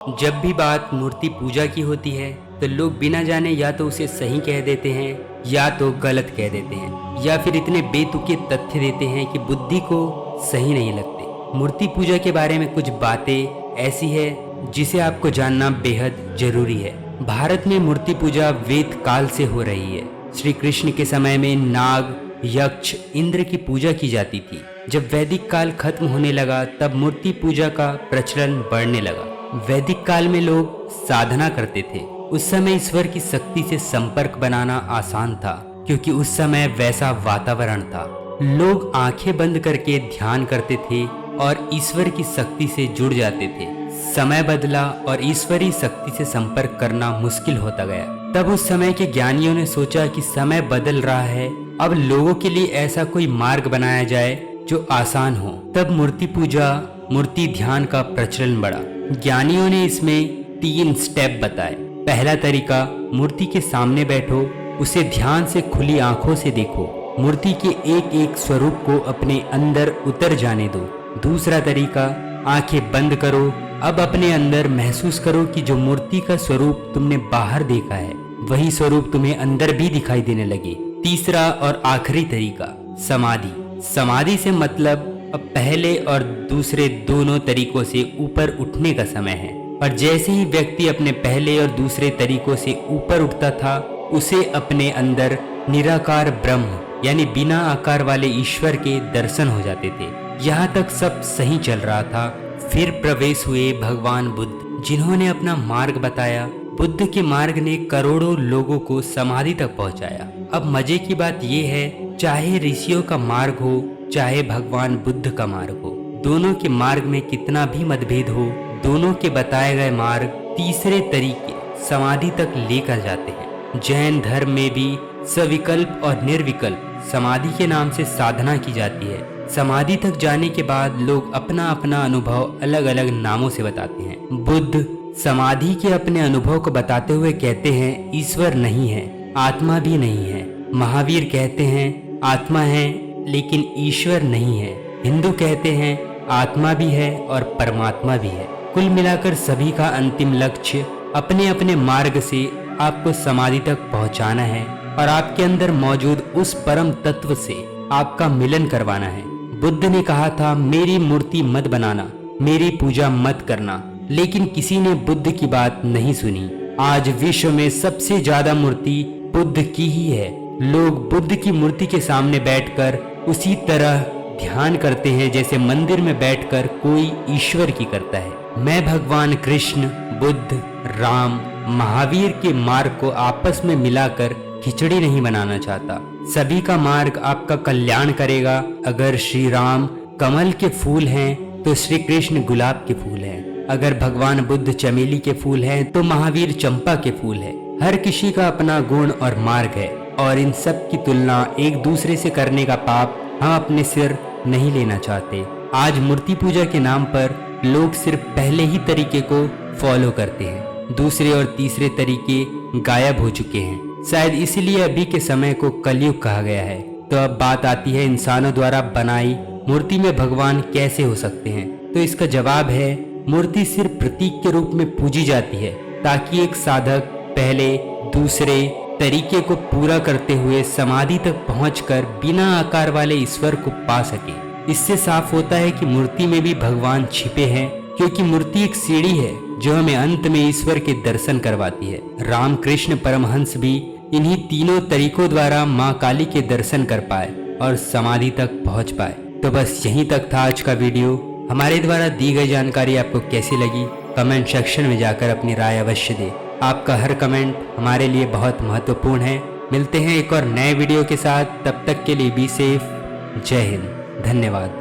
जब भी बात मूर्ति पूजा की होती है तो लोग बिना जाने या तो उसे सही कह देते हैं या तो गलत कह देते हैं या फिर इतने बेतुके तथ्य देते हैं कि बुद्धि को सही नहीं लगते। मूर्ति पूजा के बारे में कुछ बातें ऐसी है जिसे आपको जानना बेहद जरूरी है। भारत में मूर्ति पूजा वेद काल से हो रही है। श्री कृष्ण के समय में नाग, यक्ष, इंद्र की पूजा की जाती थी। जब वैदिक काल खत्म होने लगा तब मूर्ति पूजा का प्रचलन बढ़ने लगा। वैदिक काल में लोग साधना करते थे। उस समय ईश्वर की शक्ति से संपर्क बनाना आसान था क्योंकि उस समय वैसा वातावरण था। लोग आंखें बंद करके ध्यान करते थे और ईश्वर की शक्ति से जुड़ जाते थे। समय बदला और ईश्वरीय शक्ति से संपर्क करना मुश्किल होता गया। तब उस समय के ज्ञानियों ने सोचा कि समय बदल रहा है, अब लोगों के लिए ऐसा कोई मार्ग बनाया जाए जो आसान हो। तब मूर्ति पूजा, मूर्ति ध्यान का प्रचलन बढ़ा। ज्ञानियों ने इसमें 3 स्टेप बताए। पहला तरीका, मूर्ति के सामने बैठो, उसे ध्यान से खुली आंखों से देखो, मूर्ति के एक एक स्वरूप को अपने अंदर उतर जाने दो। दूसरा तरीका, आंखें बंद करो, अब अपने अंदर महसूस करो कि जो मूर्ति का स्वरूप तुमने बाहर देखा है वही स्वरूप तुम्हें अंदर भी दिखाई देने लगे। तीसरा और आखिरी तरीका, समाधि। समाधि से मतलब अब पहले और दूसरे दोनों तरीकों से ऊपर उठने का समय है। और जैसे ही व्यक्ति अपने पहले और दूसरे तरीकों से ऊपर उठता था उसे अपने अंदर निराकार ब्रह्म यानी बिना आकार वाले ईश्वर के दर्शन हो जाते थे। यहाँ तक सब सही चल रहा था। फिर प्रवेश हुए भगवान बुद्ध, जिन्होंने अपना मार्ग बताया। बुद्ध के मार्ग ने करोड़ों लोगों को समाधि तक पहुंचाया। अब मजे की बात यह है, चाहे ऋषियों का मार्ग हो चाहे भगवान बुद्ध का मार्ग हो, दोनों के मार्ग में कितना भी मतभेद हो, दोनों के बताए गए मार्ग तीसरे तरीके समाधि तक लेकर जाते हैं। जैन धर्म में भी सविकल्प और निर्विकल्प समाधि के नाम से साधना की जाती है। समाधि तक जाने के बाद लोग अपना अपना अनुभव अलग अलग नामों से बताते हैं। बुद्ध समाधि के अपने अनुभव को बताते हुए कहते हैं ईश्वर नहीं है, आत्मा भी नहीं है। महावीर कहते हैं आत्मा है लेकिन ईश्वर नहीं है। हिंदू कहते हैं आत्मा भी है और परमात्मा भी है। कुल मिलाकर सभी का अंतिम लक्ष्य अपने अपने मार्ग से आपको समाधि तक पहुंचाना है और आपके अंदर मौजूद उस परम तत्व से आपका मिलन करवाना है। बुद्ध ने कहा था मेरी मूर्ति मत बनाना, मेरी पूजा मत करना, लेकिन किसी ने बुद्ध की बात नहीं सुनी। आज विश्व में सबसे ज्यादा मूर्ति बुद्ध की ही है। लोग बुद्ध की मूर्ति के सामने बैठकर उसी तरह ध्यान करते हैं जैसे मंदिर में बैठकर कोई ईश्वर की करता है। मैं भगवान कृष्ण, बुद्ध, राम, महावीर के मार्ग को आपस में मिलाकर खिचड़ी नहीं बनाना चाहता। सभी का मार्ग आपका कल्याण करेगा। अगर श्री राम कमल के फूल हैं तो श्री कृष्ण गुलाब के फूल हैं। अगर भगवान बुद्ध चमेली के फूल हैं तो महावीर चंपा के फूल है। हर किसी का अपना गुण और मार्ग है और इन सब की तुलना एक दूसरे से करने का पाप हम अपने सिर नहीं लेना चाहते। आज मूर्ति पूजा के नाम पर लोग सिर्फ पहले ही तरीके को फॉलो करते हैं, दूसरे और तीसरे तरीके गायब हो चुके हैं। शायद इसीलिए अभी के समय को कलयुग कहा गया है। तो अब बात आती है इंसानों द्वारा बनाई मूर्ति में भगवान कैसे हो सकते हैं। तो इसका जवाब है मूर्ति सिर्फ प्रतीक के रूप में पूजी जाती है ताकि एक साधक पहले दूसरे तरीके को पूरा करते हुए समाधि तक पहुंचकर बिना आकार वाले ईश्वर को पा सके। इससे साफ होता है कि मूर्ति में भी भगवान छिपे हैं, क्योंकि मूर्ति एक सीढ़ी है जो हमें अंत में ईश्वर के दर्शन करवाती है। रामकृष्ण परमहंस भी इन्हीं तीनों तरीकों द्वारा माँ काली के दर्शन कर पाए और समाधि तक पहुंच पाए। तो बस यहीं तक था आज का वीडियो। हमारे द्वारा दी गई जानकारी आपको कैसी लगी कमेंट सेक्शन में जाकर अपनी राय अवश्य दें। आपका हर कमेंट हमारे लिए बहुत महत्वपूर्ण है। मिलते हैं एक और नए वीडियो के साथ, तब तक के लिए बी सेफ। जय हिंद, धन्यवाद।